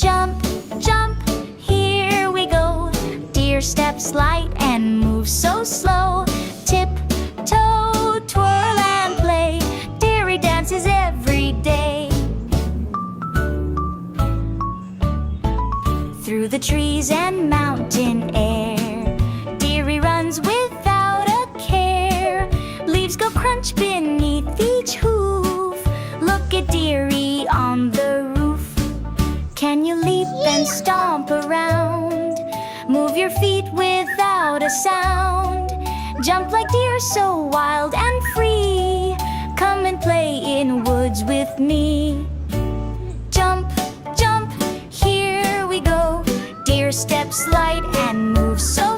Jump, jump, here we go. Deer steps light and moves so slow. Tip-toe, twirl and play. Dearie dances every day. Through the trees and mountain air, Dearie runs without a care. Leaves go crunch beneath each hoof. Look at Dearie on the roof. Can you leap and stomp around? Move your feet without a sound. Jump like deer so wild and free. Come and play in woods with me. Jump, jump, here we go. Deer steps light and moves so